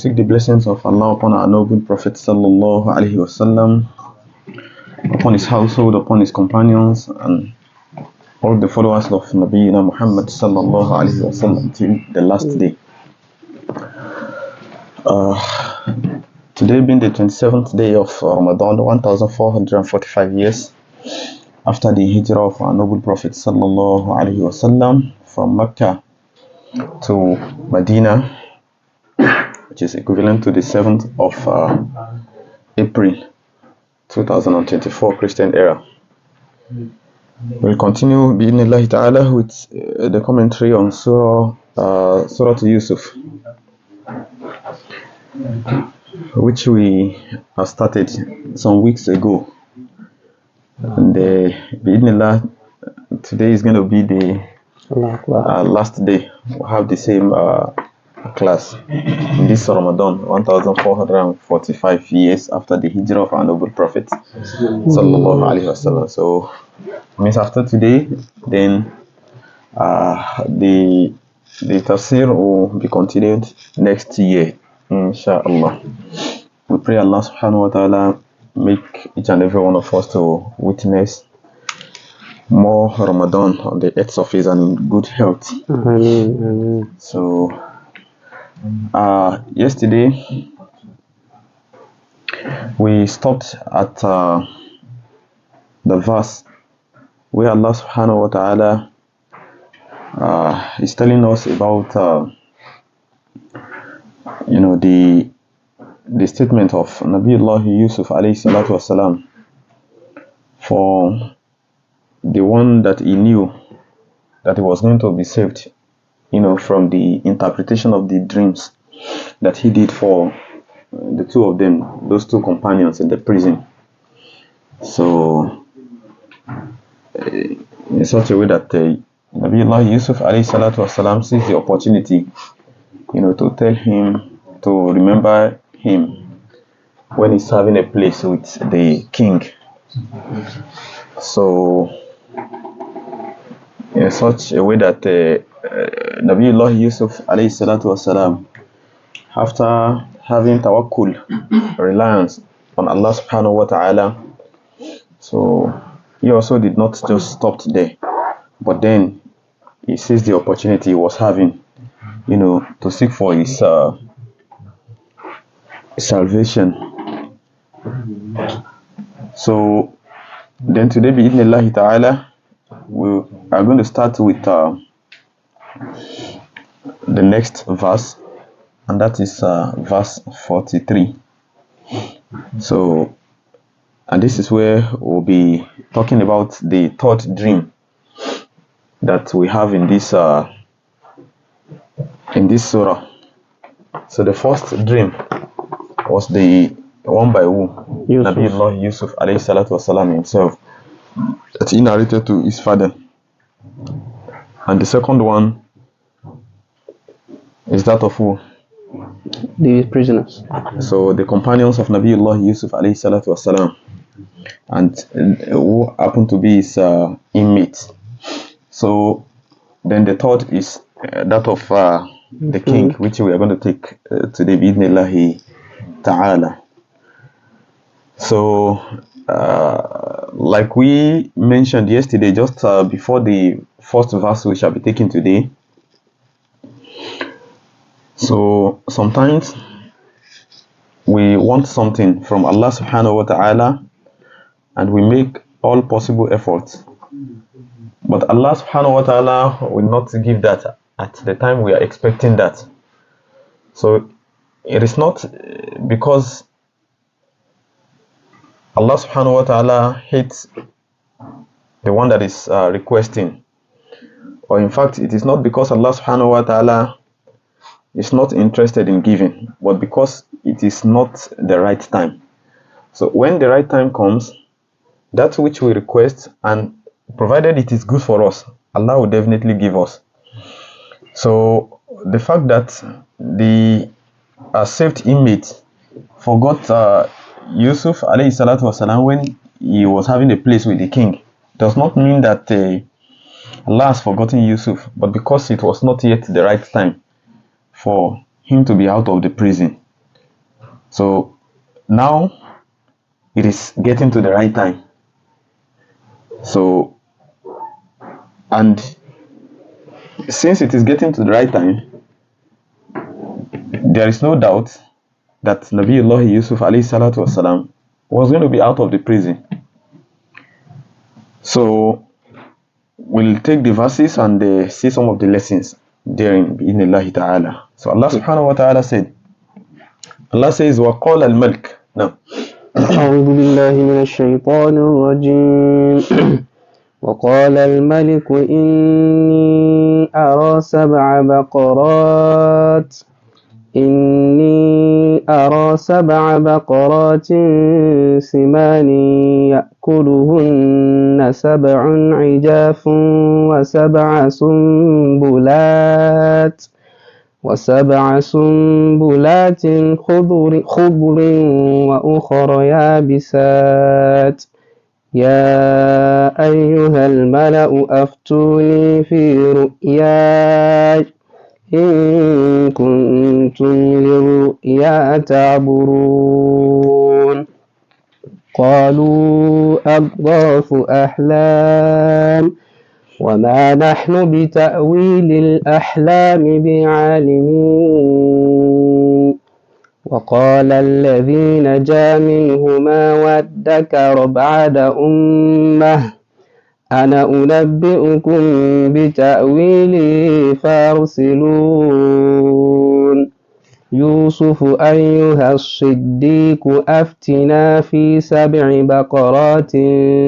seek the blessings of Allah upon our noble Prophet sallallahu alaihi wasallam, upon his household, upon his companions, and all the followers of Nabiyyina Muhammad sallallahu alaihi wasallam till the last day. Today being the 27th day of Ramadan, 1445 years after the hijrah of our noble Prophet sallallahu alaihi wasallam from Mecca to Medina, which is equivalent to the 7th of April 2024 Christian era. We'll continue bi'idhnillahi ta'ala with the commentary on Suratu-Yusuf, which we have started some weeks ago. And bi'idhnillah, today is going to be the last day. We'll have the same class in this Ramadan, 1445 years after the hijrah of our noble Prophet sallallahu alaihi wasallam. So means after today, then the Tafseer will be continued next year, inshallah. We pray Allah subhanahu wa ta'ala make each and every one of us to witness more Ramadan on the earth's surface and in good health. Ameen. So yesterday we stopped at the verse where Allah subhanahu wa ta'ala is telling us about the statement of Nabiullah Yusuf alayhi salatu wasalam for the one that he knew that he was going to be saved, from the interpretation of the dreams that he did for the two of them, those two companions in the prison. So in such a way that Nabiullah Yusuf alayhi salatu wasalam sees the opportunity, to tell him to remember him when he's having a place with the king. So in such a way that Nabiullah Yusuf alayhi salatu wasalam, after having tawakkul, reliance on Allah subhanahu wa ta'ala, so he also did not just stop there, but then he sees the opportunity he was having, to seek for his salvation. So then today, bi'idhnillahi ta'ala, we are going to start with the next verse, and that is verse 43. So, and this is where we'll be talking about the third dream that we have in this surah. So the first dream was the one by who? Nabiullah Yusuf alayhi salatu wasalam himself, that he narrated to his father. And the second one is that of who? The prisoners. So the companions of Nabiullah Yusuf alayhi salatu wasalam, and who happened to be his inmates. So then the third is that of the king, which we are going to take today bi'idhnillahi ta'ala. So like we mentioned yesterday, just before the first verse we shall be taking today, so sometimes we want something from Allah subhanahu wa ta'ala and we make all possible efforts, but Allah subhanahu wa ta'ala will not give that at the time we are expecting that. So it is not because Allah subhanahu wa ta'ala hates the one that is requesting, or in fact it is not because Allah subhanahu wa ta'ala is not interested in giving, but because it is not the right time. So when the right time comes, that which we request, and provided it is good for us, Allah will definitely give us. So the fact that the saved inmate forgot Yusuf alayhi salatu wasalam when he was having a place with the king does not mean that Allah has forgotten Yusuf, but because it was not yet the right time for him to be out of the prison. So now it is getting to the right time. So, and since it is getting to the right time, there is no doubt that Nabiullah Yusuf alayhi salatu wasalam was going to be out of the prison. So we'll take the verses and see some of the lessons therein bi'idhnillahi ta'ala. So Allah subhanahu wa ta'ala said, Allah says, وَقَالَ الْمَلْكِ. Now, أعوذ بالله من الشيطان الرجيم وقال الملك إني أرى سبع بقرات سمان يأكلهن سبع عجاف وسبع سنبلات خضر وأخر يابسات يا أيها الملأ أفتوني في رؤياي إن كنتم للرؤيا تعبرون قالوا أضغاث أحلام وما نحن بتأويل الأحلام بعالمين وقال الذي نجا منهما وادكر بعد أمة أنا أنبئكم بتأويله فارسلون يوسف أيها الصديق أفتنا في 7 بقرات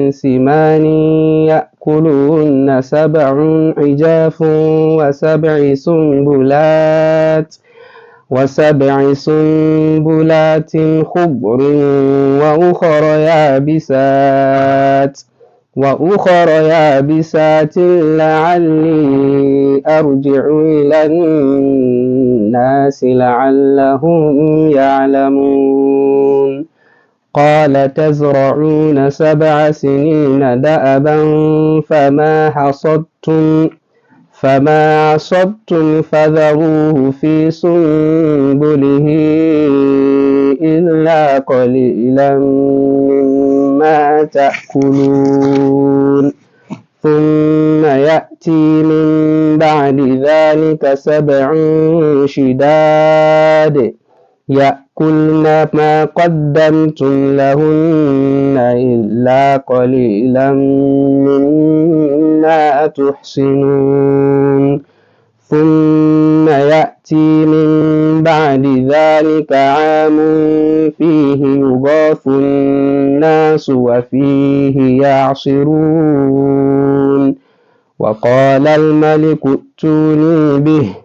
سمان يأكلهن 7 عجاف وسبع سنبلات خضر وأخر يابسات لعلي أرجع إلى الناس لعلهم يعلمون قال تزرعون 7 سنين دأبا فما حصدتم فذروه في سنبله إلا قليلا مما تأكلون ثم يأتي من بعد ذلك 7 شداد يأكلن ما قدمتم لهن إلا قليلا مما تحصنون ثم يأتي من بعد ذلك عام فيه يغاث الناس وفيه يعصرون وقال الملك ائتوني به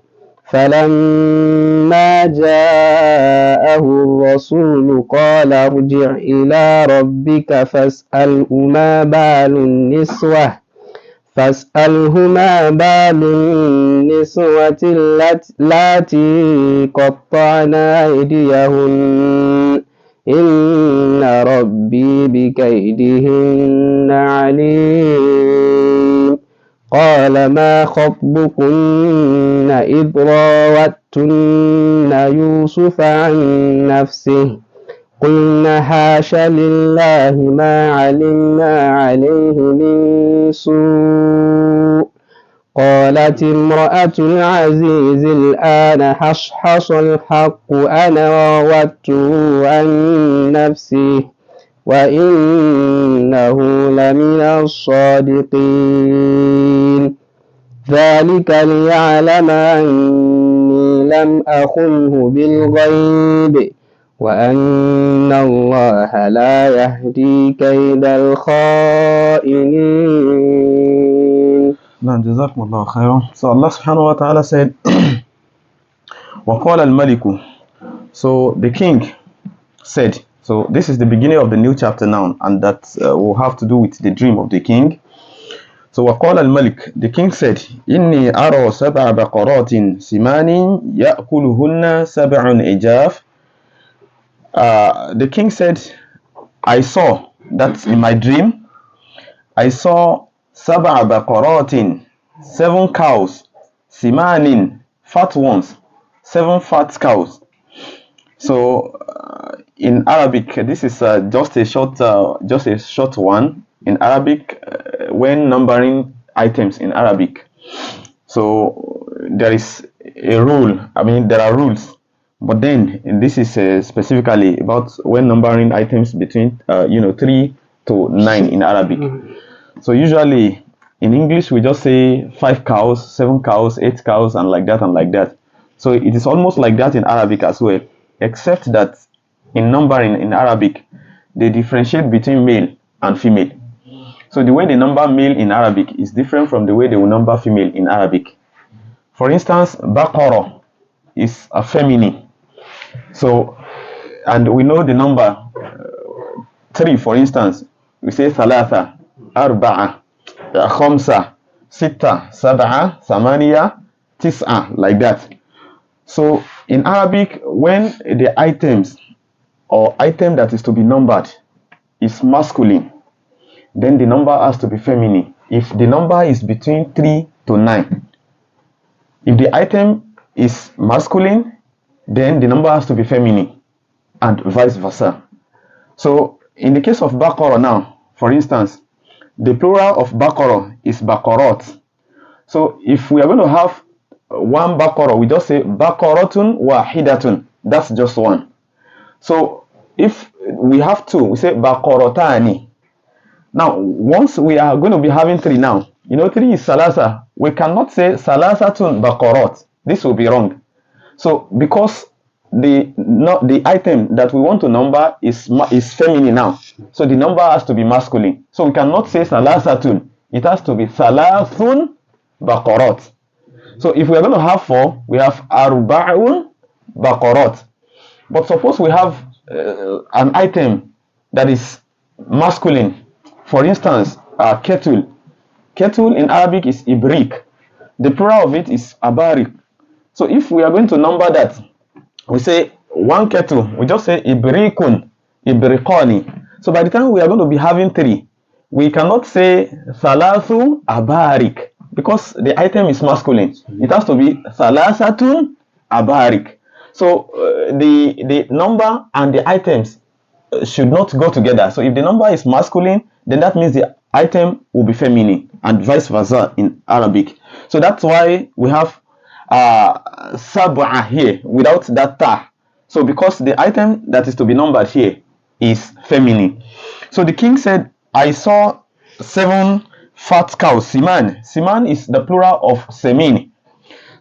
فلما جاءه الرسول قال ارجع إلى ربك فاسأله ما بال النسوة اللاتي قطعن أيديهن إن ربي بكيدهن عليم قال ما خطبكن إذ راوتن يوسف عن نفسه قلنا حاش لله ما علمنا عليه من سوء قالت امرأة العزيز الآن حصحص الحق أنا راودته عن نفسه وإنه لمن الصادقين ذلك ليعلم أني لم أخنه بالغيب وأن الله لا يهدي كيد الخائنين. نعم جزاكم الله خيرا. So Allah subhanahu wa ta'ala said وَقَالَ الْمَلِكُ. So the king said, so this is the beginning of the new chapter now, and that will have to do with the dream of the king. So وَقَالَ الْمَلِكُ, the king said, إِنِّي أَرَى 7 بَقَرَاتٍ سِمَانٍ يَأْكُلُهُنَّ 7 عِجَافٍ. The king said, I saw, that's in my dream, I saw 7 بَقَرَاتٍ, 7 cows, simanin, fat ones, 7 fat cows. So in Arabic, this is just a short one in Arabic when numbering items in Arabic. So there is a rule. I mean, there are rules, but then this is specifically about when numbering items between 3 to 9 in Arabic. So usually in English we just say 5 cows, 7 cows, 8 cows, and like that and like that. So it is almost like that in Arabic as well, except that in numbering in Arabic they differentiate between male and female. So the way they number male in Arabic is different from the way they will number female in Arabic. For instance, Baqarah is a feminine. So, and we know the number 3, for instance. We say Thalatha, Arba'a, Khamsa, Sitta, Sab'a, Thamaniya, Tis'a, like that. So in Arabic, when the items or item that is to be numbered is masculine, then the number has to be feminine. If the number is between 3 to 9, if the item is masculine, then the number has to be feminine, and vice versa. So in the case of Baqarah now, for instance, the plural of Baqarah is Baqarat. So if we are going to have one Baqarah, we just say Baqaratun wahidatun. That's just one. So if we have 2, we say Baqaratani. Now, once we are going to be having 3 now, 3 is Salasa. We cannot say Salasatun Baqarat. This will be wrong. So because the item that we want to number is feminine now, so the number has to be masculine. So we cannot say Salasatun. It has to be Salathun Baqarat. So if we are going to have 4, we have Arba'un Baqarat. But suppose we have an item that is masculine. For instance, kettle. Kettle in Arabic is ibrik. The plural of it is abarik. So if we are going to number that, we say 1 kettle, we just say ibrikun, ibrikani. So by the time we are going to be having 3, we cannot say thalathu abarik because the item is masculine. It has to be thalasatun abarik. So the number and the items should not go together. So if the number is masculine, then that means the item will be feminine, and vice versa in Arabic. So that's why we have sab'a here without that ta. So because the item that is to be numbered here is feminine. So the king said, I saw 7 fat cows. Siman. Siman is the plural of semin.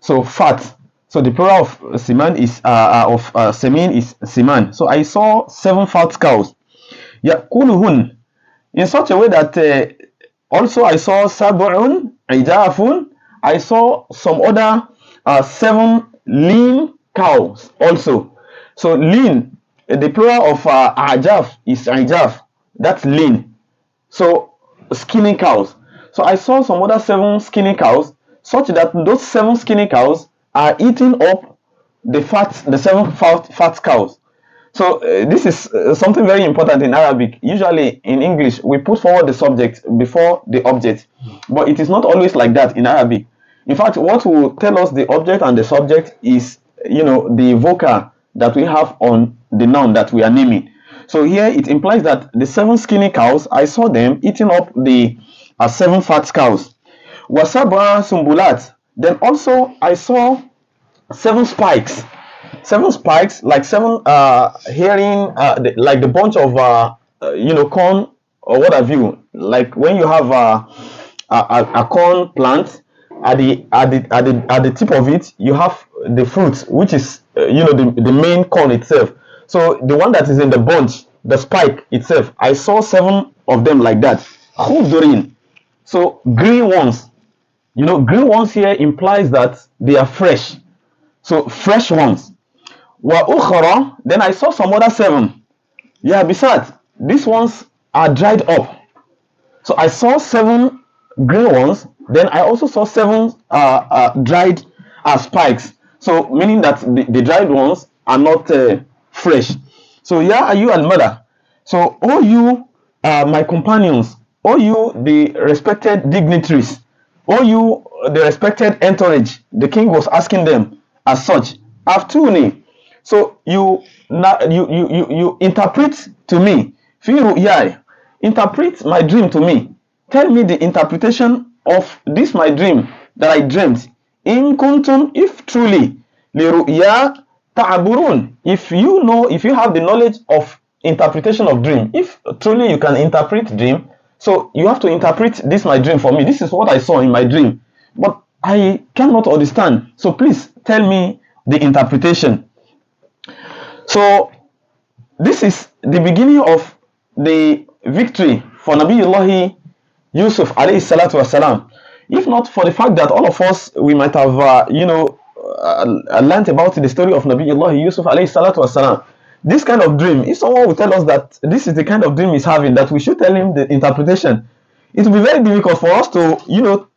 So fat. So the plural of siman is semin is siman. So I saw 7 fat cows. Yaquluhun, in such a way that also I saw sab'un ijafun. I saw some other 7 lean cows also. So lean, the plural of ajaf is ijaf. That's lean. So skinny cows. So I saw some other 7 skinny cows, such that those 7 skinny cows are eating up the 7 fat cows. So this is something very important in Arabic. Usually in English, we put forward the subject before the object, but it is not always like that in Arabic. In fact, what will tell us the object and the subject is, the vocal that we have on the noun that we are naming. So here it implies that the 7 skinny cows, I saw them eating up the 7 fat cows. Wasabra sumbulat. Then also I saw 7 spikes. 7 spikes, like 7 hearing, like the bunch of corn or what have you. Like when you have a corn plant, at the tip of it you have the fruit, which is the main corn itself. So the one that is in the bunch, the spike itself, I saw 7 of them like that. Khudrin. So green ones. Green ones here implies that they are fresh. So fresh ones. Wa ukhra, then I saw some other 7. Yeah, besides, these ones are dried up. So I saw 7 green ones. Then I also saw 7 dried spikes. So meaning that the dried ones are not fresh. So yeah, you al-mother. So all you my companions, all you the respected dignitaries, all you the respected entourage, the king was asking them as such. Aftuni. So you you interpret to me. Fi ru'yai. Interpret my dream to me. Tell me the interpretation of this my dream that I dreamt. In kuntum, if truly li ru'ya ta'burun. If you know, if you have the knowledge of interpretation of dream, if truly you can interpret dream, so you have to interpret this my dream for me. This is what I saw in my dream, but I cannot understand. So please tell me the interpretation. So this is the beginning of the victory for Nabiullah Yusuf alayhi salatu wasalam. If not for the fact that all of us, we might have learned about the story of Nabiullah Yusuf alayhi salatu wasalam. This kind of dream, if someone will tell us that this is the kind of dream he's having, that we should tell him the interpretation, it will be very difficult for us to,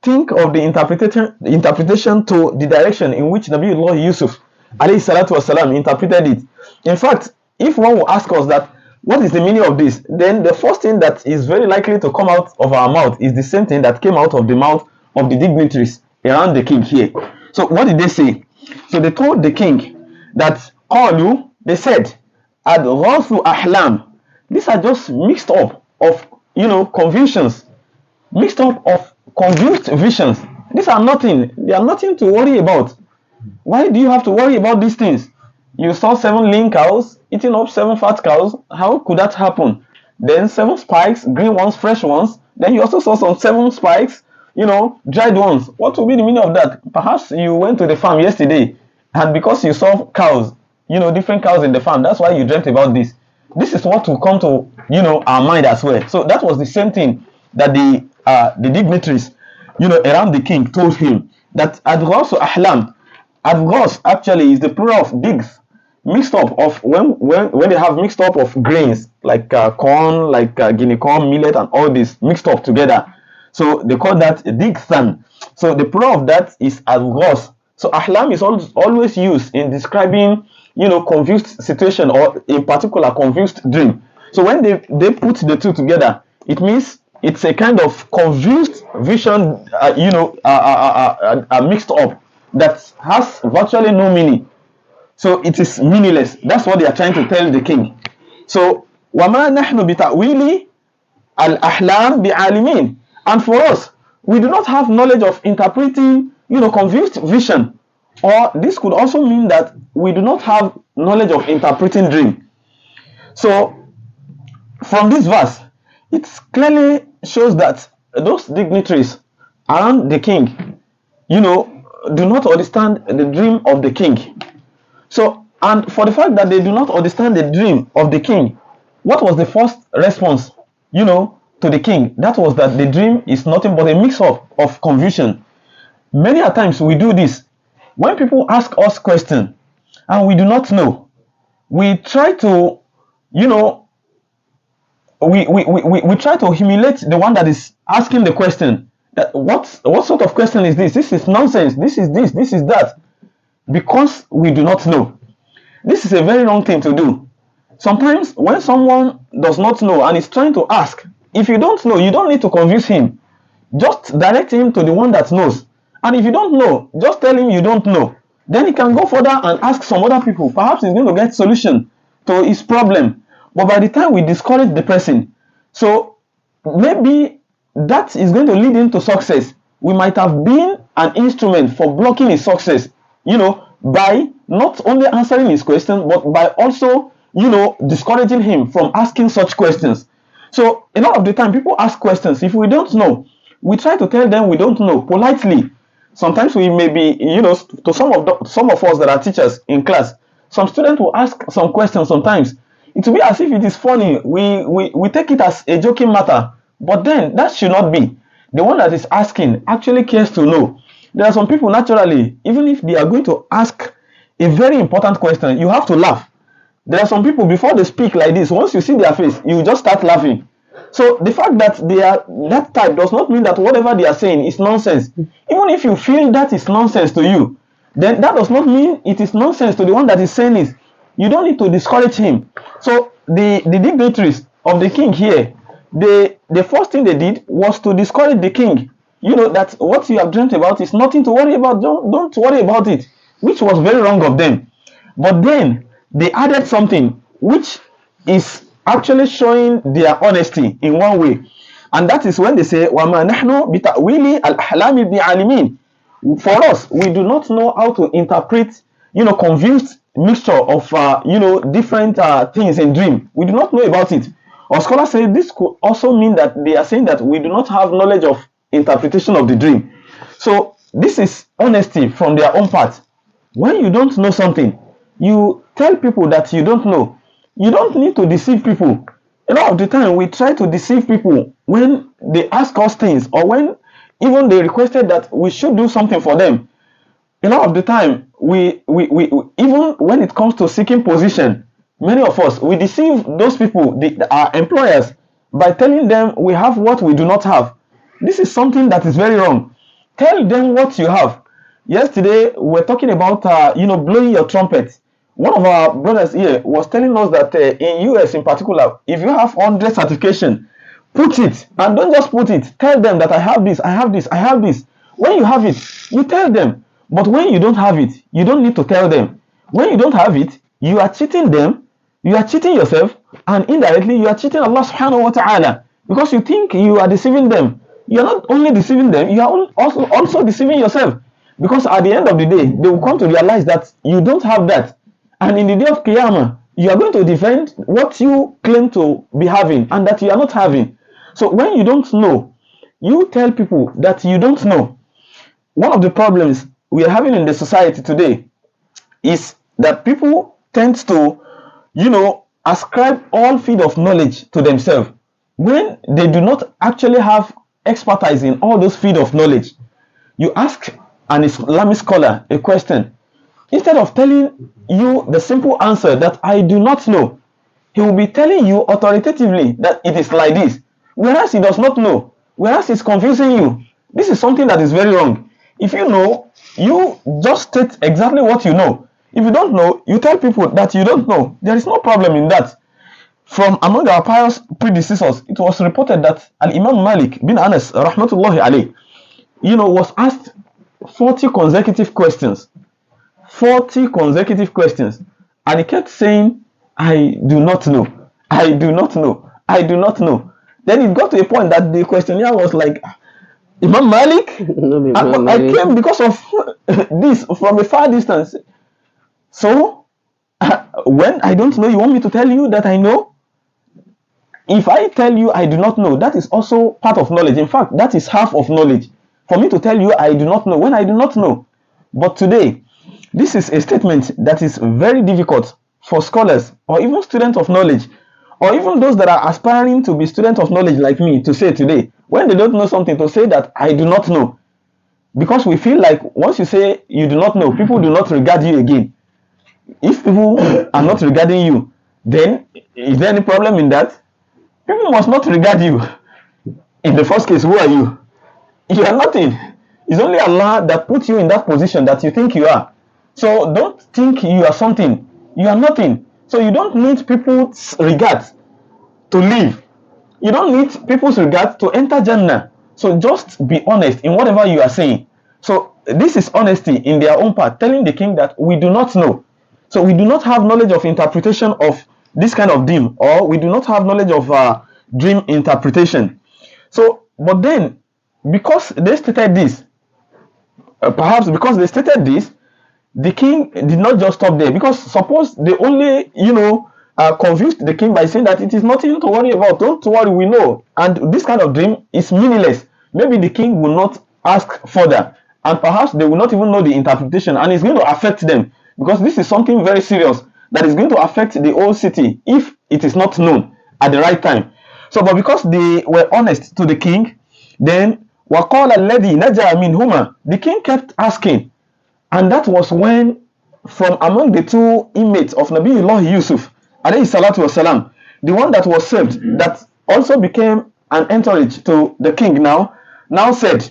think of the interpretation to the direction in which Nabiullah Yusuf alayhi salatu wasalam interpreted it. In fact, if one will ask us that, what is the meaning of this? Then the first thing that is very likely to come out of our mouth is the same thing that came out of the mouth of the dignitaries around the king here. So what did they say? So they told the king that, they said, Adghasu ahlam. These are just mixed up of, confusions, mixed up of confused visions. These are nothing. They are nothing to worry about. Why do you have to worry about these things? You saw 7 lean cows eating up 7 fat cows. How could that happen? Then 7 spikes, green ones, fresh ones. Then you also saw some 7 spikes, dried ones. What will be the meaning of that? Perhaps you went to the farm yesterday, and because you saw cows, different cows in the farm, that's why you dreamt about this. This is what will come to, our mind as well. So that was the same thing that the dignitaries, around the king told him, that adghasu ahlam. Adghas actually is the plural of digs, mixed up of when they have mixed up of grains like corn, like guinea corn, millet, and all this mixed up together. So they call that digsan. So the plural of that is adghas. So ahlam is always used in describing, confused situation, or in particular confused dream. So when they put the two together, it means it's a kind of confused vision, mixed up, that has virtually no meaning. So it is meaningless. That's what they are trying to tell the king. So وَمَا نَحْنُ بِتَأْوِيلِ الْأَحْلَامِ بِعَالِمِينَ. And for us, we do not have knowledge of interpreting, confused vision. Or this could also mean that we do not have knowledge of interpreting dream. So from this verse, it clearly shows that those dignitaries around the king, do not understand the dream of the king. So, and for the fact that they do not understand the dream of the king, what was the first response, to the king? That was that the dream is nothing but a mix-up of confusion. Many a times we do this. When people ask us questions and we do not know, we try to, we try to humiliate the one that is asking the question. That what sort of question is this? This is nonsense. This is this. This is that. Because we do not know. This is a very wrong thing to do. Sometimes when someone does not know and is trying to ask, if you don't know, you don't need to confuse him. Just direct him to the one that knows. And if you don't know, just tell him you don't know. Then he can go further and ask some other people. Perhaps he's going to get solution to his problem. But by the time we discourage the person, so maybe that is going to lead him to success. We might have been an instrument for blocking his success, by not only answering his question, but by also, discouraging him from asking such questions. So a lot of the time people ask questions. If we don't know, we try to tell them we don't know politely. Sometimes we may be, to some of us that are teachers in class, some students will ask some questions sometimes. It will be as if it is funny. We take it as a joking matter. But then that should not be. The one that is asking actually cares to know. There are some people naturally, even if they are going to ask a very important question, you have to laugh. There are some people, before they speak like this, once you see their face, you just start laughing. So the fact that they are that type does not mean that whatever they are saying is nonsense. Even if you feel that is nonsense to you, then that does not mean it is nonsense to the one that is saying it. You don't need to discourage him. So the dignitaries of the king here, the first thing they did was to discourage the king. That what you have dreamt about is nothing to worry about. Don't worry about it, which was very wrong of them. But then they added something which is actually showing their honesty in one way, and that is when they say وَمَا نَحْنُ بِتَأْوِيلِ الْأَحْلَامِ بِعَالِمِينَ. For us, we do not know how to interpret, confused mixture of different things in dream. We do not know about it. Or scholars say this could also mean that they are saying that we do not have knowledge of interpretation of the dream. So this is honesty from their own part. When you don't know something, you tell people that you don't know. You don't need to deceive people. A lot of the time we try to deceive people when they ask us things, or when even they requested that we should do something for them. A lot of the time we even when it comes to seeking position, many of us, we deceive those people, our employers, by telling them we have what we do not have. This is something that is very wrong. Tell them what you have. Yesterday we were talking about blowing your trumpet. One of our brothers here was telling us that in US in particular, if you have 100 certification, put it, and don't just put it. Tell them that I have this, I have this, I have this. When you have it, you tell them. But when you don't have it, you don't need to tell them. When you don't have it, you are cheating them, you are cheating yourself, and indirectly you are cheating Allah subhanahu wa ta'ala, because you think you are deceiving them. You are not only deceiving them, you are also deceiving yourself, because at the end of the day, they will come to realize that you don't have that, and in the day of Qiyamah, you are going to defend what you claim to be having and that you are not having. So when you don't know, you tell people that you don't know. One of the problems we are having in the society today is that people tend to, ascribe all field of knowledge to themselves when they do not actually have expertise in all those field of knowledge. You ask an Islamic scholar a question, instead of telling you the simple answer that I do not know, he will be telling you authoritatively that it is like this, whereas he does not know, whereas he's confusing you. This is something that is very wrong. If you know, you just state exactly what you know. If you don't know, you tell people that you don't know. There is no problem in that. From among our pious predecessors, it was reported that Al-Imam Malik bin Anas, rahmatullahi alayh, was asked 40 consecutive questions. 40 consecutive questions. And he kept saying, I do not know. I do not know. I do not know. Then it got to a point that the questionnaire was like, Imam Malik, I came because of this from a far distance. So, when I don't know, you want me to tell you that I know? If I tell you I do not know, that is also part of knowledge. In fact, that is half of knowledge. For me to tell you I do not know when I do not know. But today, this is a statement that is very difficult for scholars or even students of knowledge, or even those that are aspiring to be students of knowledge like me, to say today, when they don't know something, to say that I do not know. Because we feel like once you say you do not know, people do not regard you again. If people are not regarding you, then is there any problem in that? People must not regard you. In the first case, who are you? You are nothing. It's only Allah that puts you in that position that you think you are. So don't think you are something. You are nothing. So you don't need people's regard to live. You don't need people's regard to enter Jannah. So just be honest in whatever you are saying. So this is honesty in their own part, telling the king that we do not know. So we do not have knowledge of interpretation of this kind of dream, or we do not have knowledge of dream interpretation. So, but then, because they stated this, perhaps because they stated this, the king did not just stop there. Because suppose they only, confused the king by saying that it is nothing to worry about, don't worry, we know, and this kind of dream is meaningless, maybe the king will not ask further, and perhaps they will not even know the interpretation, and it's going to affect them, because this is something very serious that is going to affect the whole city if it is not known at the right time. So, but because they were honest to the king, then وَقَالَ الَّذِي نَجَى مِنْهُمَا, the king kept asking, and that was when, from among the two inmates of Nabiullah Yusuf, alayhi salatu wasalam, the one that was saved, that also became an entourage to the king now said,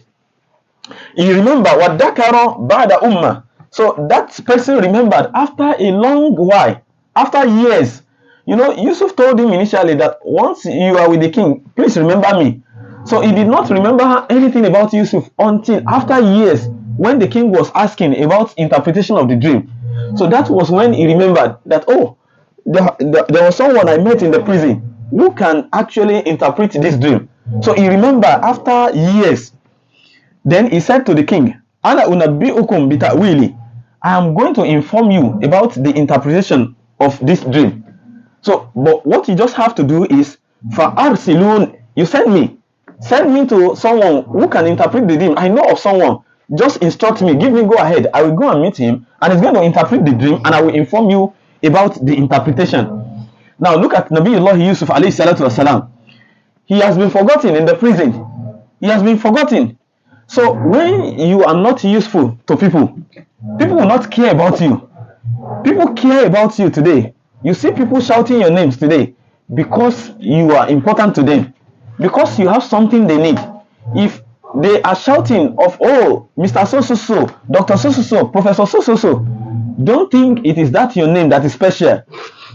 you remember, وَدَّكَرَ بَعْدَ أُمَّةٍ, so that person remembered after a long while, after years. Yusuf told him initially that once you are with the king, please remember me. So he did not remember anything about Yusuf until after years, when the king was asking about interpretation of the dream. So that was when he remembered that, oh, there was someone I met in the prison who can actually interpret this dream. So he remembered after years. Then he said to the king, Ana unabbi'ukum bita'wili. I am going to inform you about the interpretation of this dream. So, but what you just have to do is, for arsilun, you send me to someone who can interpret the dream. I know of someone. Just instruct me, give me go ahead. I will go and meet him, and he's going to interpret the dream, and I will inform you about the interpretation. Now, look at Nabiullah Yusuf alayhi salatu wasalam. He has been forgotten in the prison. He has been forgotten. So when you are not useful to people, people will not care about you. People care about you today. You see people shouting your names today because you are important to them, because you have something they need. If they are shouting of, oh, Mr. So, Dr. So, Professor So, don't think it is that your name that is special.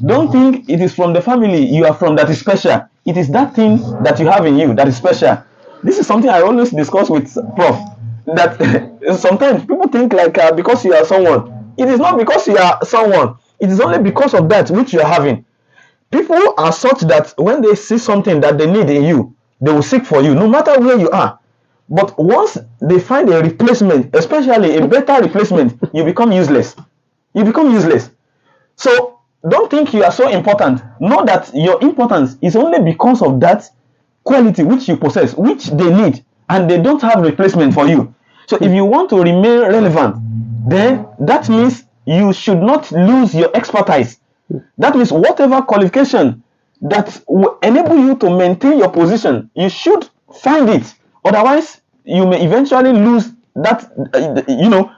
Don't think it is from the family you are from that is special. It is that thing that you have in you that is special. This is something I always discuss with Prof. That sometimes people think like because you are someone. It is not because you are someone. It is only because of that which you are having. People are such that when they see something that they need in you, they will seek for you, no matter where you are. But once they find a replacement, especially a better replacement, you become useless. You become useless. So don't think you are so important. Know that your importance is only because of that quality which you possess, which they need, and they don't have replacement for you. So if you want to remain relevant, then that means you should not lose your expertise. That means whatever qualification that will enable you to maintain your position, you should find it. Otherwise, you may eventually lose that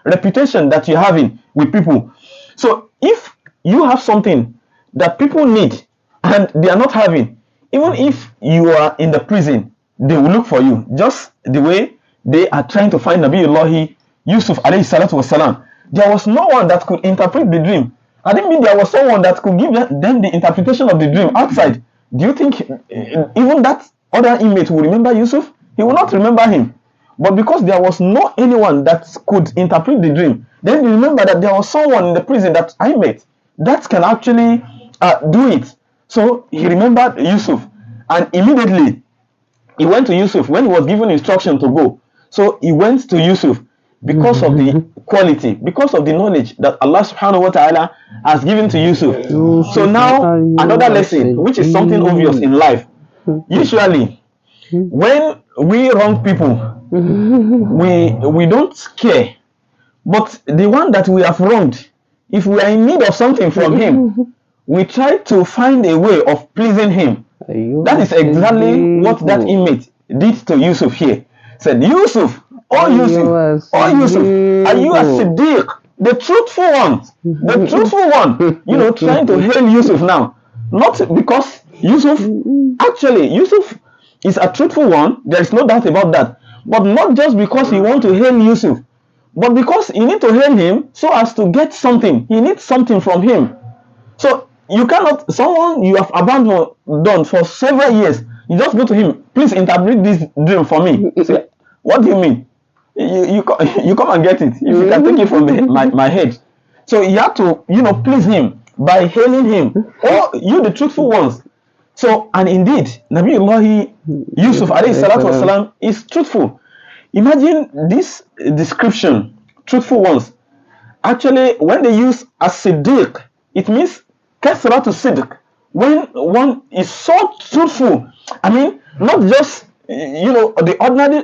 reputation that you're having with people. So if you have something that people need and they are not having, even if you are in the prison, they will look for you, just the way they are trying to find Nabiullah Yusuf alayhi salatu wasalam. There was no one that could interpret the dream. I didn't mean there was someone that could give them the interpretation of the dream outside. Do you think even that other inmate will remember Yusuf? He will not remember him. But because there was no anyone that could interpret the dream, then you remember that there was someone in the prison that I met that can actually do it. So he remembered Yusuf, and immediately he went to Yusuf when he was given instruction to go. So he went to Yusuf because of the quality, because of the knowledge that Allah subhanahu wa ta'ala has given to Yusuf. So now another lesson, which is something obvious in life. Usually when we wrong people, we don't care. But the one that we have wronged, if we are in need of something from him, we try to find a way of pleasing him. That is exactly what that inmate did to Yusuf here. Said, Yusuf, are you a Siddiq, the truthful one, trying to hail Yusuf now. Not because Yusuf is a truthful one, there is no doubt about that. But not just because he wants to hail Yusuf, but because he needs to hail him so as to get something. He needs something from him. So you cannot, someone you have abandoned for several years, you just go to him, please interpret this dream for me. Say, what do you mean? You come and get it. If you can take it from my head. So you have to, please him by hailing him. Or you the truthful ones. So, and indeed, Nabiullah Yusuf alayhi salatu wasalam is truthful. Imagine this description, truthful ones. Actually, when they use a Siddiq, it means Kasratu Siddiq. When one is so truthful, I mean, not just the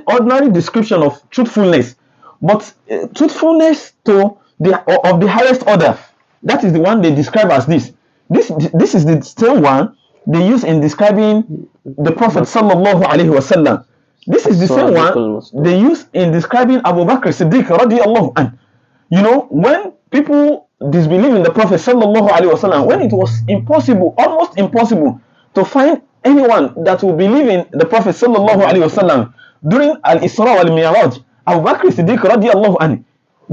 ordinary description of truthfulness, but truthfulness of the highest order. That is the one they describe as this. This is the same one they use in describing the Prophet sallallahu alaihi wasallam. This is the same one they use in describing Abu Bakr Siddiq radiyallahu anh. When people disbelieve in the Prophet sallallahu alaihi wasallam, when it was impossible, almost impossible, to find anyone that will believe in the Prophet sallallahu alaihi wasallam during Al-Isra wal-Mi'raj, Abu Bakr Siddiq radiyallahu anh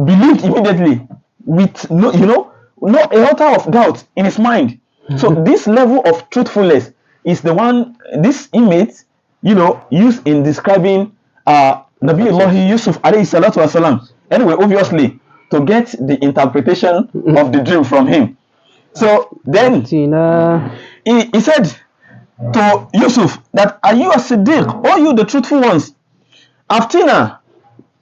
believed immediately with no iota of doubt in his mind. So this level of truthfulness is the one this inmate used in describing Nabiullah Yusuf alayhi salatu wasalam. Anyway, obviously, to get the interpretation of the dream from him. So then he said to Yusuf that, are you a Siddiq, or you the truthful ones? Aftina,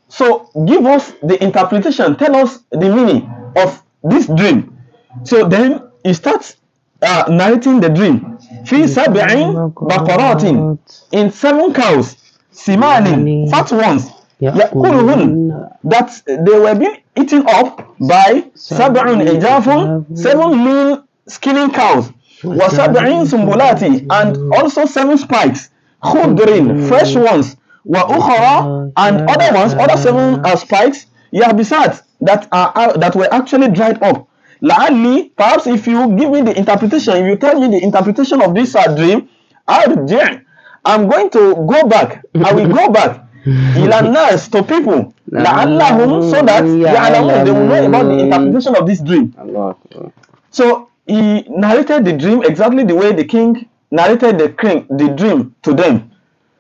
so give us the interpretation, tell us the meaning of this dream. So then he starts narrating the dream. Fi sab'in baqaratin, in 7 cows, simanin, fat ones, ya'kuluhun, that they were being eaten up by sab'un ijafun, 7 lean skinning cows, wa sab'in sumbulati, and also 7 spikes, khudrin, fresh ones, wa ukhara, and other ones, other 7 spikes, yabisat, that were actually dried up. La'alli, perhaps if you give me the interpretation, if you tell me the interpretation of this dream, I'm going to go back. I will go back ilanas, to people, la'allahum, so that they will know about the interpretation of this dream. So he narrated the dream exactly the way the king narrated the dream to them.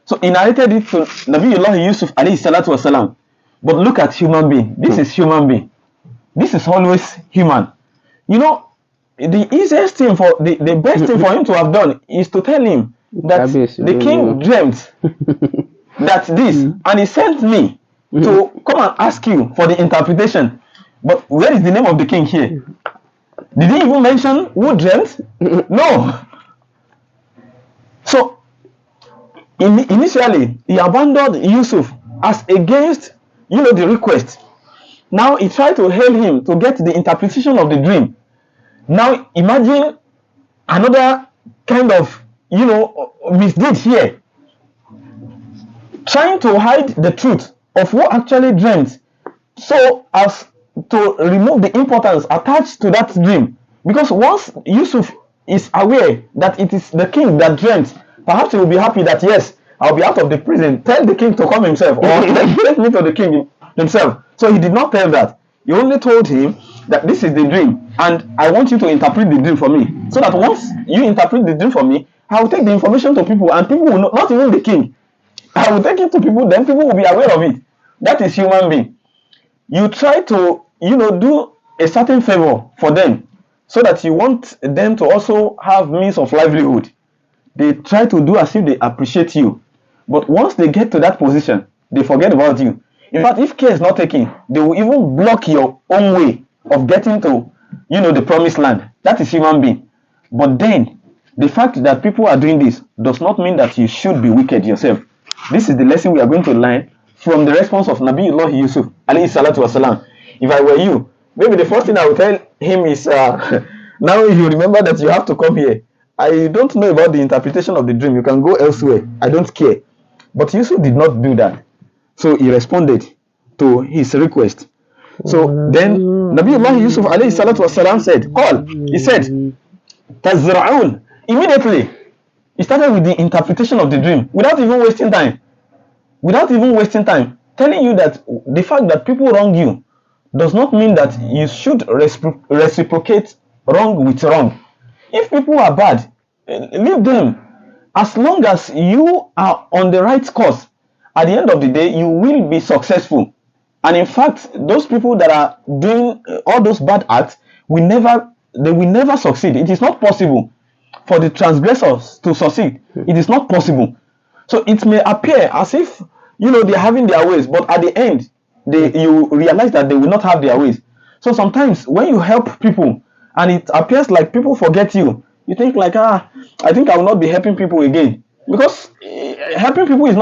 So he narrated it to Nabiullah Yusuf alayhi salatu wasalam. But look at human being. This is human being. This is always human. You know, the easiest thing the best thing for him to have done is to tell him that the king dreamt that this, and he sent me to come and ask you for the interpretation. But where is the name of the king here? Did he even mention who dreamt? No. So initially he abandoned Yusuf as against, the request. Now he tried to hail him to get the interpretation of the dream. Now imagine another kind of, misdeed here. Trying to hide the truth of who actually dreamt, so as to remove the importance attached to that dream. Because once Yusuf is aware that it is the king that dreamt, perhaps he will be happy that, yes, I'll be out of the prison. Tell the king to come himself, or take me to the king himself. So he did not tell that. He only told him that this is the dream, and I want you to interpret the dream for me. So that once you interpret the dream for me, I will take the information to people, and people will know, not even the king. I will take it to people, then people will be aware of it. That is human being. You try to, do a certain favor for them, so that you want them to also have means of livelihood. They try to do as if they appreciate you. But once they get to that position, they forget about you. In fact, if care is not taken, they will even block your own way of getting to, the promised land. That is human being. But then, the fact that people are doing this does not mean that you should be wicked yourself. This is the lesson we are going to learn from the response of Nabiullah Yusuf alayhi salatu wasalam. If I were you, maybe the first thing I would tell him is, now you remember that you have to come here. I don't know about the interpretation of the dream. You can go elsewhere. I don't care. But Yusuf did not do that. So he responded to his request. So then Nabiullah Yusuf alayhi salatu wasalam said, call. He said, Tazra'un. Immediately, he started with the interpretation of the dream without even wasting time. Telling you that the fact that people wrong you does not mean that you should reciprocate wrong with wrong. If people are bad, leave them. As long as you are on the right course, at the end of the day, you will be successful. And in fact, those people that are doing all those bad acts will never succeed. It is not possible for the transgressors to succeed. It is not possible. So it may appear as if, they are having their ways, but at the end, you realize that they will not have their ways. So sometimes when you help people and it appears like people forget you, you think like, I think I will not be helping people again, because helping people is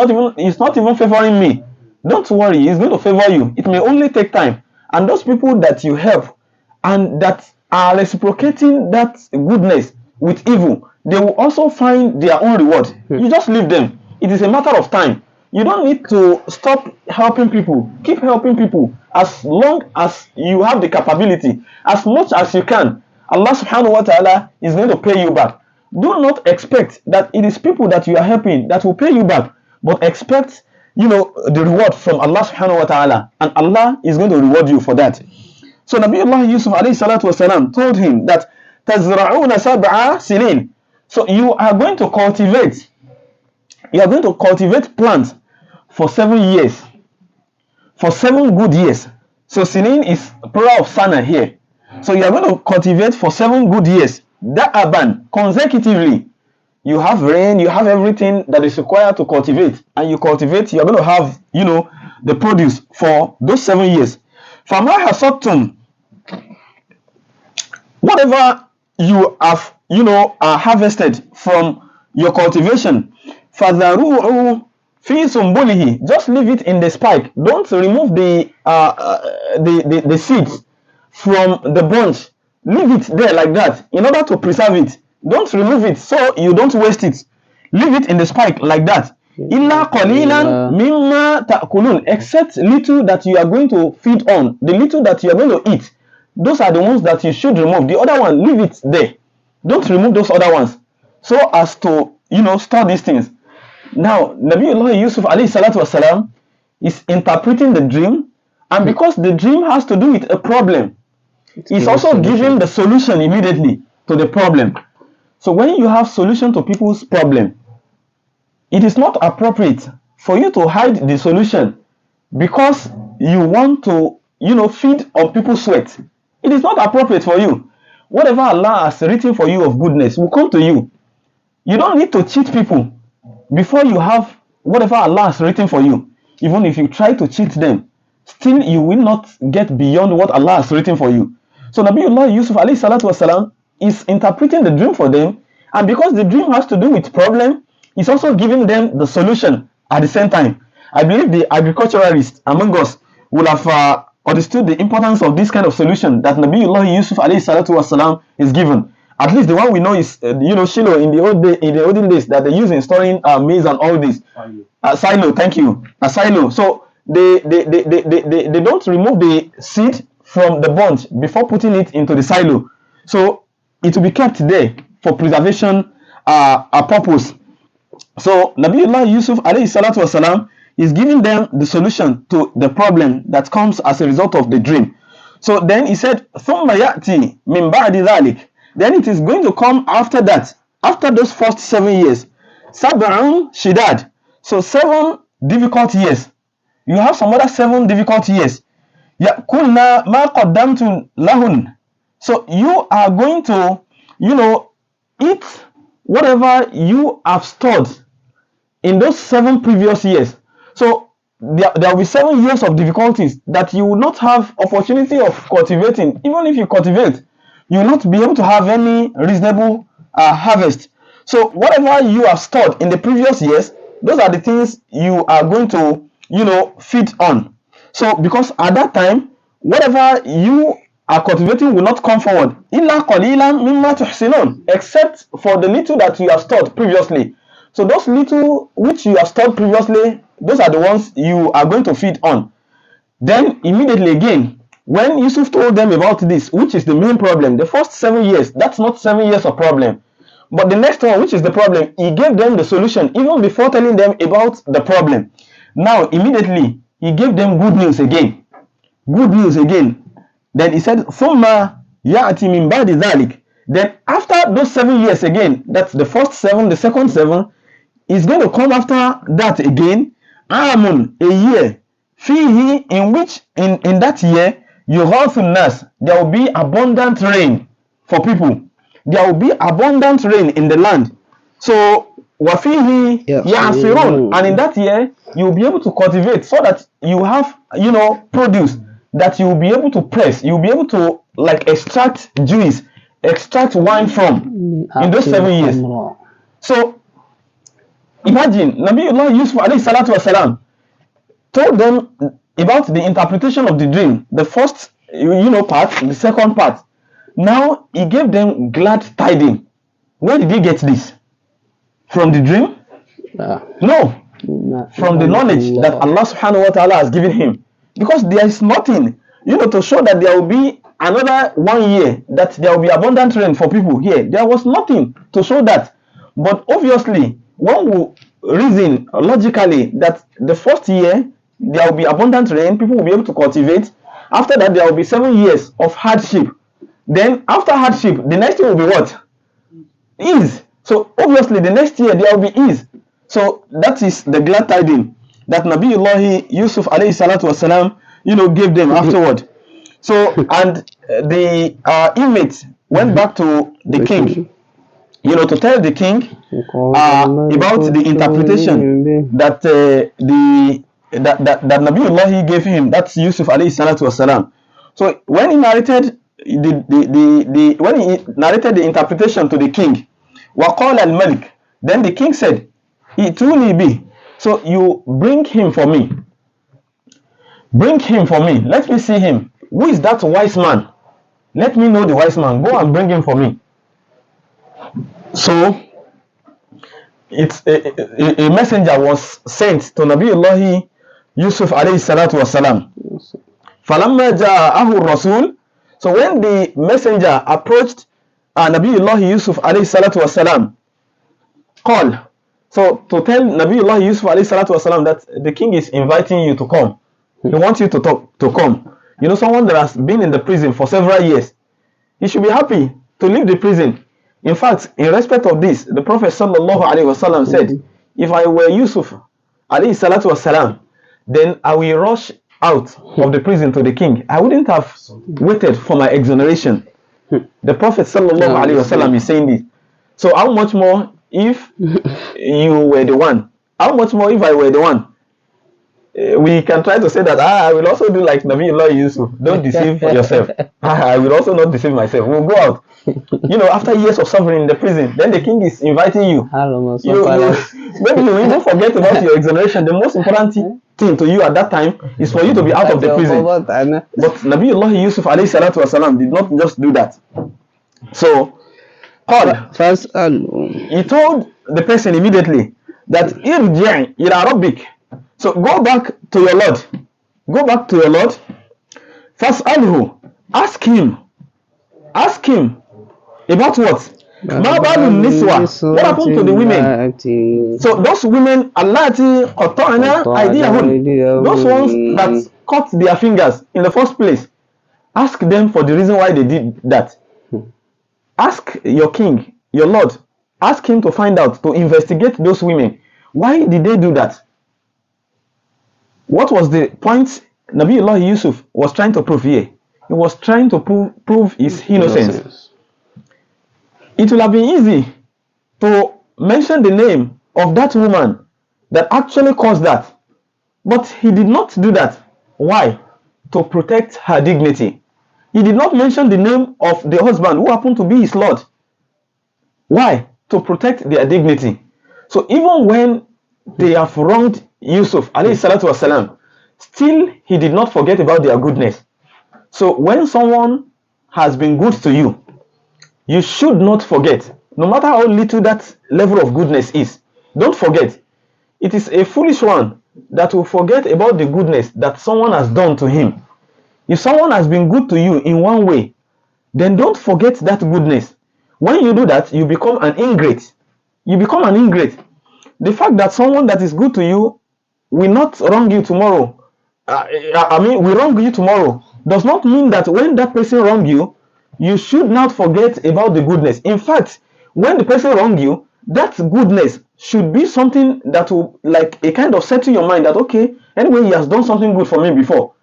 not even favoring me. Don't worry, it's going to favor you. It may only take time. And those people that you help and that are reciprocating that goodness with evil, they will also find their own reward. You just leave them. It is a matter of time. You don't need to stop helping people. Keep helping people as long as you have the capability, as much as you can. Allah subhanahu wa ta'ala is going to pay you back. Do not expect that it is people that you are helping that will pay you back, but expect, the reward from Allah subhanahu wa ta'ala, and Allah is going to reward you for that. So Nabiullah Yusuf alayhi salatu wasalam told him that Tazra'una sab'a sinin. So you are going to cultivate plants for 7 years, for 7 good years. So sinin is plural of sana here. So you are going to cultivate for 7 good years. Da'aban, consecutively. You have rain, you have everything that is required to cultivate, and you cultivate, you're going to have, the produce for those 7 years. Fama hasottum, whatever you have, harvested from your cultivation, fadharu'u fi sumbulihi, just leave it in the spike. Don't remove the seeds from the bunch. Leave it there like that in order to preserve it. Don't remove it so you don't waste it. Leave it in the spike like that. Illa qalilan mimma ta'kulun, except little that you are going to feed on, the little that you are going to eat. Those are the ones that you should remove. The other one, leave it there. Don't remove those other ones, so as to store these things. Now, Nabiullah Yusuf alayhi salatu wasalam is interpreting the dream, and because the dream has to do with a problem, he's also giving the solution immediately to the problem. So when you have solution to people's problem, it is not appropriate for you to hide the solution because you want to, feed on people's sweat. It is not appropriate for you. Whatever Allah has written for you of goodness will come to you. You don't need to cheat people before you have whatever Allah has written for you. Even if you try to cheat them, still you will not get beyond what Allah has written for you. So Nabiullah Yusuf alayhi salatu wasalam is interpreting the dream for them, and because the dream has to do with problem, he's also giving them the solution at the same time. I believe the agriculturalists among us will have understood the importance of this kind of solution that Nabiullah Yusuf alayhi salatu wasalam is given. At least the one we know is, Shiloh in the olden days that they use in storing maize and all this. Silo, thank you. A silo. So they don't remove the seed from the bunch before putting it into the silo. So it will be kept there for preservation purpose. So Nabiullah Yusuf alayhi salatu wasalam is giving them the solution to the problem that comes as a result of the dream. So then he said, ثُمَّ يَأْتِي مِنْ بَعْدِ ذَلِكَ, then it is going to come after that, after those first 7 years. Sab'un shidad. So 7 difficult years. You have some other 7 difficult years. يَأْكُلْنَا مَا قَدَّمْتُ لَهُنْ. So you are going to, eat whatever you have stored in those 7 previous years. So there will be 7 years of difficulties that you will not have opportunity of cultivating. Even if you cultivate, you will not be able to have any reasonable harvest. So whatever you have stored in the previous years, those are the things you are going to, feed on. So because at that time, whatever you are cultivating will not come forward. Illa qalilan mimma tuhsinun, except for the little that you have stored previously. So those little which you have stored previously, those are the ones you are going to feed on. Then immediately again, when Yusuf told them about this, which is the main problem, the first 7 years, that's not 7 years of problem. But the next one, which is the problem, he gave them the solution even before telling them about the problem. Now, immediately, he gave them good news again. Good news again. Then he said, ثُمَّ يَأْتِ مِنْ بَعْدِ ذَلِكَ. Then after those 7 years again, that's the first 7, the second 7, is going to come after that again. Amun, a year. Fihi, in which, in that year, yughathun nas, there will be abundant rain for people. There will be abundant rain in the land. So wafihi ya'sirun, and in that year you will be able to cultivate so that you have produce that you will be able to press. You will be able to extract juice, extract wine from in those 7 years. So imagine Nabiullah Yusuf alayhi salatu wasalam told them about the interpretation of the dream, the first part, the second part. Now he gave them glad tidings. Where did he get this? From the dream? No. From the knowledge that Allah subhanahu wa ta'ala has given him. Because there is nothing, to show that there will be another 1 year, that there will be abundant rain for people here. There was nothing to show that. But obviously, one will reason logically that the first year, there will be abundant rain, people will be able to cultivate. After that, there will be 7 years of hardship. Then after hardship, the next year will be what? Ease. So obviously the next year there will be ease. So that is the glad tidings that Nabiullah Yusuf alayhi salatu wasalam gave them afterward. So, and the inmates went back to the king, to tell the king about the interpretation that that Nabiullah gave him. That's Yusuf alayhi salatu wasalam. So when he narrated when he narrated the interpretation to the king, waqala al-malik, then the king said, "Ituni bi." So you bring him for me. Bring him for me. Let me see him. Who is that wise man? Let me know the wise man. Go and bring him for me. So it's a messenger was sent to Nabiullah Yusuf alayhi salatu wasalam. Falamma ja'ahu rasul. So when the messenger approached Nabiullah Yusuf alayhi salatu wasalam, call. So to tell Nabiullah Yusuf alayhi salatu wasalam that the king is inviting you to come. He wants you to come. Someone that has been in the prison for several years, he should be happy to leave the prison. In fact, in respect of this, the Prophet sallallahu alaihi wasallam said, if I were Yusuf alayhi salatu wasalam, then I will rush out of the prison to the king. I wouldn't have waited for my exoneration. The Prophet sallallahu alaihi wasallam is saying this. So how much more if you were the one? How much more if I were the one? We can try to say that I will also do like Nabiullah Yusuf. Don't deceive yourself. I will also not deceive myself. We'll go out. After years of suffering in the prison, then the king is inviting you. Maybe you even forget about your exoneration. The most important thing to you at that time is for you to be out of the prison. But Nabiullah Yusuf alayhi salatu wasalam did not just do that. So, he told the person immediately that irji' ila rabbik. So go back to your Lord. Go back to your Lord. Fas'alhu. Ask him about what? Ma balu niswa. What happened to the women? So those women, allati qata'na aydiyahun, those ones that cut their fingers in the first place. Ask them for the reason why they did that. Ask your king, your Lord. Ask him to find out, to investigate those women. Why did they do that? What was the point Nabiullah Yusuf was trying to prove here? He was trying to prove his innocence. It will have been easy to mention the name of that woman that actually caused that. But he did not do that. Why? To protect her dignity. He did not mention the name of the husband who happened to be his Lord. Why? To protect their dignity. So even when they have wronged Yusuf alayhi salatu wasalam, still he did not forget about their goodness. So when someone has been good to you, you should not forget, no matter how little that level of goodness is. Don't forget. It is a foolish one that will forget about the goodness that someone has done to him. If someone has been good to you in one way, then don't forget that goodness. When you do that, you become an ingrate. You become an ingrate. The fact that someone that is good to you will not wrong you tomorrow, will wrong you tomorrow, does not mean that when that person wrong you, you should not forget about the goodness. In fact, when the person wrong you, that goodness should be something that will like a kind of settle your mind that okay, anyway, he has done something good for me before.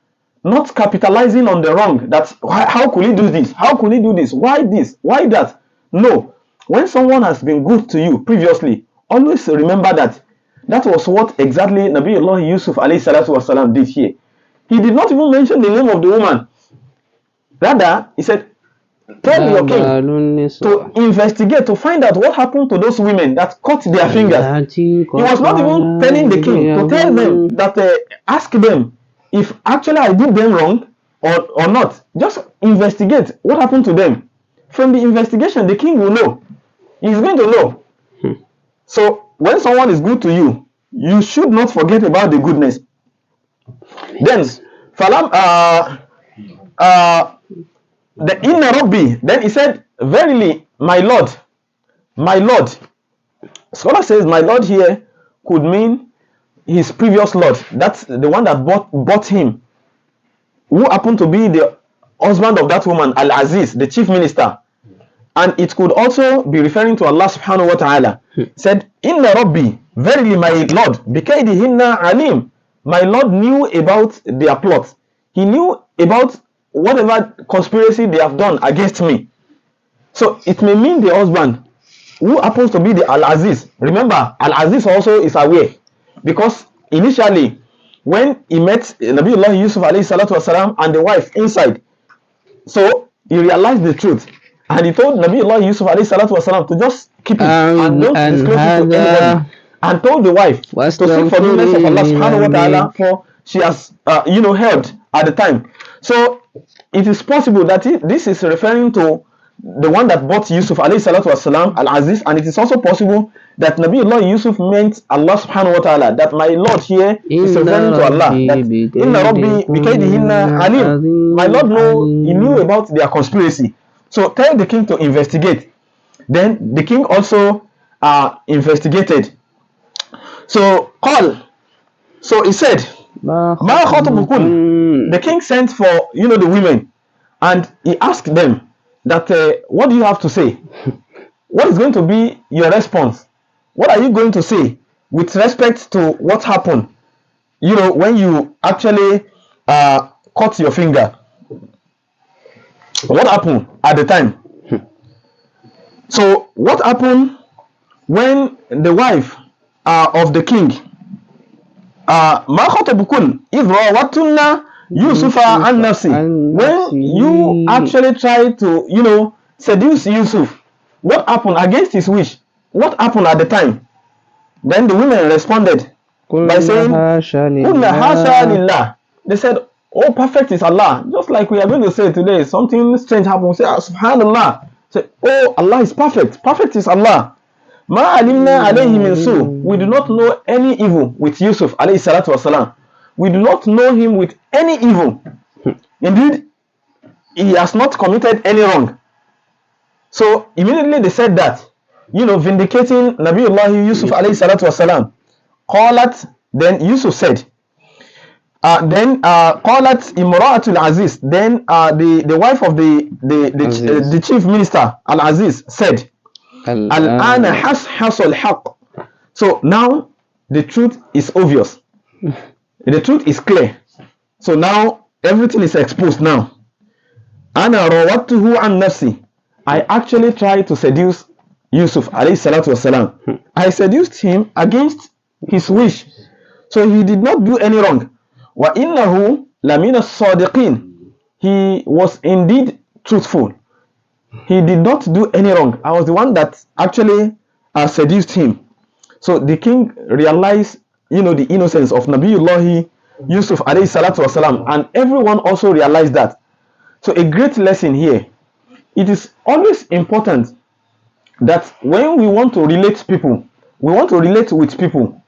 Not capitalizing on the wrong. That's how could he do this? How could he do this? Why this? Why that? No. When someone has been good to you previously, always remember that. That was what exactly Nabiullah Yusuf alayhi salatu wasalam did here. He did not even mention the name of the woman. Rather, he said, tell your king to investigate, to find out what happened to those women that cut their fingers. He was not even telling the king to tell them that, ask them if actually I did them wrong or not. Just investigate what happened to them. From the investigation, the king will know. He's going to know. So when someone is good to you, you should not forget about the goodness. Then, the inna Rabbi, then he said, verily, my Lord, my Lord. Scholar says my Lord here could mean his previous Lord. That's the one that bought him, who happened to be the husband of that woman, Al-Aziz, the chief minister. And it could also be referring to Allah subhanahu wa ta'ala. Said, inna Rabbi, verily my Lord, bikaydihinna alim. My Lord knew about their plot. he knew about whatever conspiracy they have done against me. So it may mean the husband who happens to be the Al-Aziz. Remember, Al-Aziz also is aware, because initially when he met Nabiullah Yusuf alayhi salatu wasalam and the wife inside, so he realized the truth and he told Nabiullah Yusuf alayhi salatu wasalam to just keep it and don't disclose it to anybody, and told the wife to seek forgiveness of Allah subhanahu wa ta'ala, for she has held at the time. So it is possible that this is referring to the one that bought Yusuf alayhi salatu wasalam, Al-Aziz, and it is also possible that Nabiullah Yusuf meant Allah subhanahu wa ta'ala, that my Lord here is referring to Allah, that Inna Rabbi bikaydihinna alim, my Lord he knew about their conspiracy. So tell the king to investigate. Then the king also investigated. So so he said, Ma khatabukun. The king sent for the women, and he asked them that what do you have to say? What is going to be your response? What are you going to say with respect to what happened when you actually cut your finger? What happened at the time? So what happened when the wife of the king, Ma khatabukun idh rawattunna Yusufa an nafsi, when you actually try to seduce Yusuf, what happened against his wish? What happened at the time? Then the women responded by saying, Qulna hasha lillah. They said, oh, perfect is Allah. Just like we are going to say today, something strange happened. We say, subhanallah. Say, oh, Allah is perfect. Perfect is Allah. Ma alimna alayhi min su. We do not know any evil with Yusuf alayhi salatu wasalam. We do not know him with any evil. Indeed, he has not committed any wrong. So immediately they said that, vindicating Nabiullah Yusuf alayhi salatu wasalam. Qalat, then Yusuf said, Qalat Imra'atul Aziz, then the wife of the chief minister Al-Aziz said, Al-ana hasal haq. So now the truth is obvious. The truth is clear. So now everything is exposed now. Ana rawattuhu an nafsi. I actually tried to seduce Yusuf alayhi salatu wasalam. I seduced him against his wish. So he did not do any wrong. Wa innahu lamina sadiqin. He was indeed truthful. He did not do any wrong. I was the one that actually seduced him. So the king realized the innocence of Nabiullah Yusuf alayhi salatu wasalam, and everyone also realized that. So a great lesson here. It is always important that when we want to relate with people,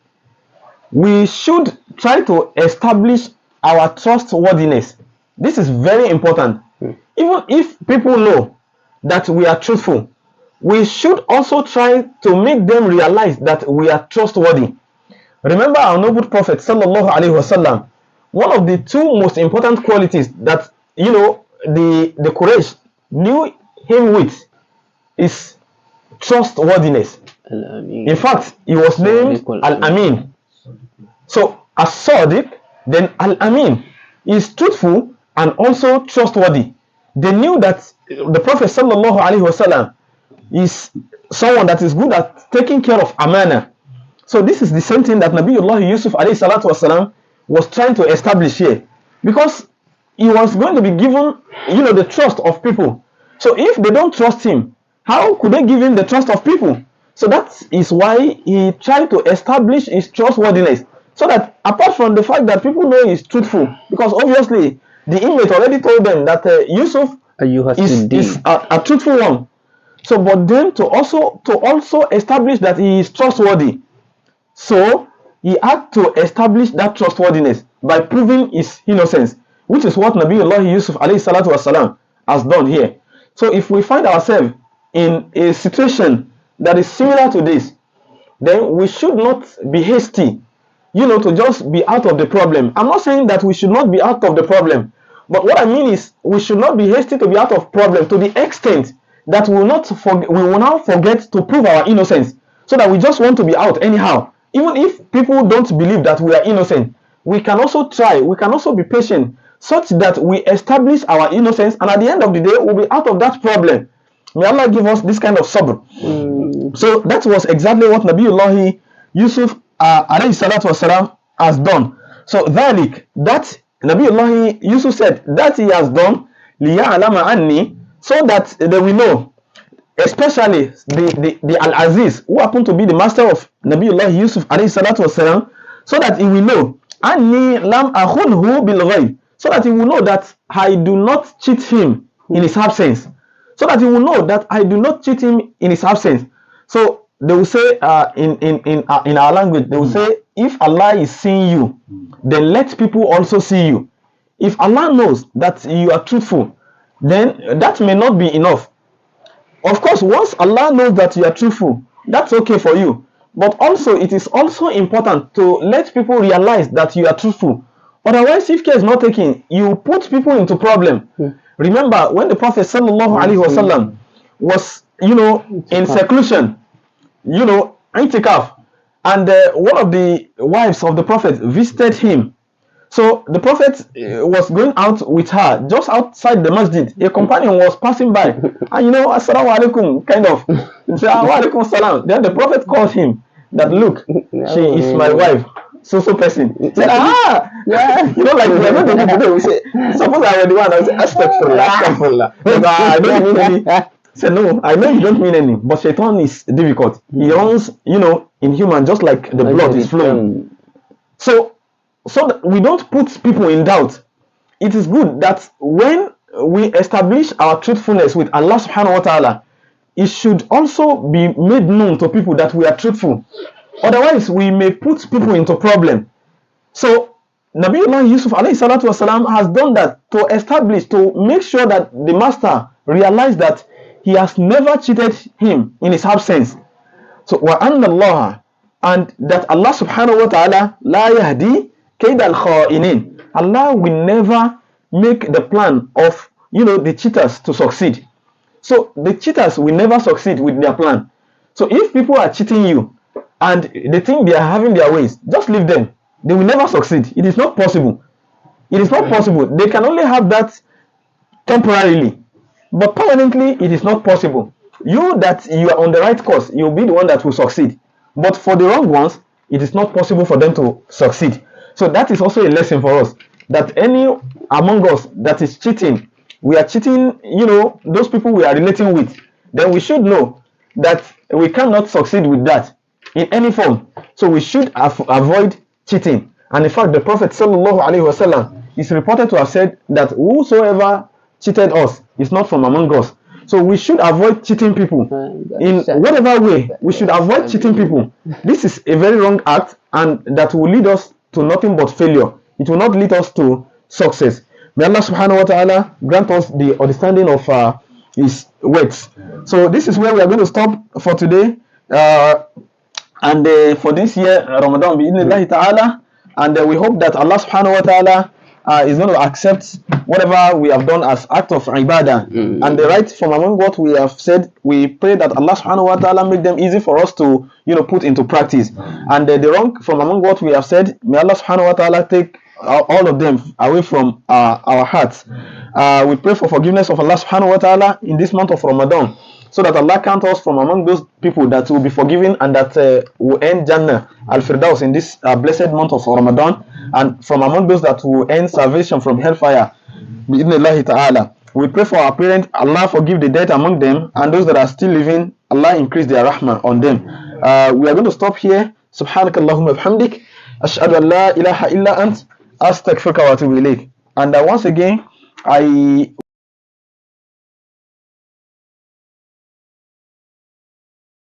we should try to establish our trustworthiness. This is very important. Even if people know that we are truthful, we should also try to make them realize that we are trustworthy. Remember our noble Prophet sallallahu alaihi wasallam. One of the two most important qualities that the Quraysh knew him with is trustworthiness. In fact, he was named Al-Amin. So As-Sadiq, then Al-Amin, is truthful and also trustworthy. They knew that the Prophet sallallahu alaihi wasallam is someone that is good at taking care of amana. So this is the same thing that Nabiullah Yusuf alayhi salatu wasalam was trying to establish here, because he was going to be given the trust of people. So if they don't trust him, how could they give him the trust of people? So that is why he tried to establish his trustworthiness, so that apart from the fact that people know he's truthful, because obviously the inmate already told them that Yusuf is a truthful one. So but then to also establish that he is trustworthy, so he had to establish that trustworthiness by proving his innocence, which is what Nabiullah Yusuf alayhi salatu wasalam has done here. So if we find ourselves in a situation that is similar to this, then we should not be hasty, to just be out of the problem. I'm not saying that we should not be out of the problem, but what I mean is we should not be hasty to be out of problem to the extent that we will now forget to prove our innocence, so that we just want to be out anyhow. Even if people don't believe that we are innocent, we can also try, we can also be patient, such that we establish our innocence, and at the end of the day we'll be out of that problem. May Allah give us this kind of sabr. So that was exactly what Nabiullah Yusuf alayhi salatu wasalam has done. So that Nabiullah Yusuf said that he has done liya'lama anni, so that they will know, especially the Al-Aziz, who happened to be the master of Nabiullah Yusuf alayhi salatu wasalam, so that he will know anni lam akhunhu bil ghaib, so that he will know that I do not cheat him in his absence. So that he will know that I do not cheat him in his absence. So they will say in our language, they will say, if Allah is seeing you, then let people also see you. If Allah knows that you are truthful, then that may not be enough. Of course, once Allah knows that you are truthful, that's okay for you. But also, it is also important to let people realize that you are truthful. Otherwise, if care is not taken, you put people into problem. Remember when the Prophet sallallahu alaihi wasallam was, in seclusion, itikaf, and one of the wives of the Prophet visited him. So the Prophet was going out with her just outside the masjid. A companion was passing by, and assalamu alaikum, kind of. He said, wa alaikum salam. Then the Prophet called him that, look, she is my wife. So person. He said, yeah. Like we are not the people today. We say, suppose I were the one, I would say, astaghfirullah. But I don't mean any. Say, no, I know you don't mean any, but shaitan is difficult. He runs, in human, just like the blood is flowing. So that we don't put people in doubt. It is good that when we establish our truthfulness with Allah subhanahu wa ta'ala, it should also be made known to people that we are truthful. Otherwise, we may put people into problem. So, Nabiullah Yusuf alayhi salatu wasalam has done that to make sure that the master realized that he has never cheated him in his absence. So, wa anna Allah, and that Allah subhanahu wa ta'ala la yahdi kayd al-kha'inin. Allah will never make the plan of, the cheaters to succeed. So, the cheaters will never succeed with their plan. So, if people are cheating you, and they think they are having their ways, just leave them. They will never succeed. It is not possible. It is not possible. They can only have that temporarily, but permanently it is not possible. You that you are on the right course, you'll be the one that will succeed. But for the wrong ones, it is not possible for them to succeed. So that is also a lesson for us, that any among us that is cheating, we are cheating, those people we are relating with, then we should know that we cannot succeed with that in any form. So we should avoid cheating. And in fact, the Prophet sallallahu alaihi wasallam is reported to have said that whosoever cheated us is not from among us. So we should avoid cheating people in whatever way. We should avoid cheating people. This is a very wrong act, and that will lead us to nothing but failure. It will not lead us to success. May Allah subhanahu wa ta'ala grant us the understanding of his words. So this is where we are going to stop for today. And for this year, Ramadan, bi'idhnillahi ta'ala, and we hope that Allah subhanahu wa ta'ala is going to accept whatever we have done as act of ibadah. And the right from among what we have said, we pray that Allah subhanahu wa ta'ala make them easy for us to put into practice. And the wrong from among what we have said, may Allah subhanahu wa ta'ala take all of them away from our hearts. We pray for forgiveness of Allah subhanahu wa ta'ala in this month of Ramadan, so that Allah count us from among those people that will be forgiven and that will end Jannah al-Firdaus in this blessed month of Ramadan, and from among those that will end salvation from hellfire. Bi-idhnillahi ta'ala. We pray for our parents, Allah forgive the dead among them, and those that are still living, Allah increase their rahmah on them. We are going to stop here. Subhanakallahumma bihamdik, ashhadu an la ilaha illa ant, astaghfiruka wa atubu ilayk. And once again, I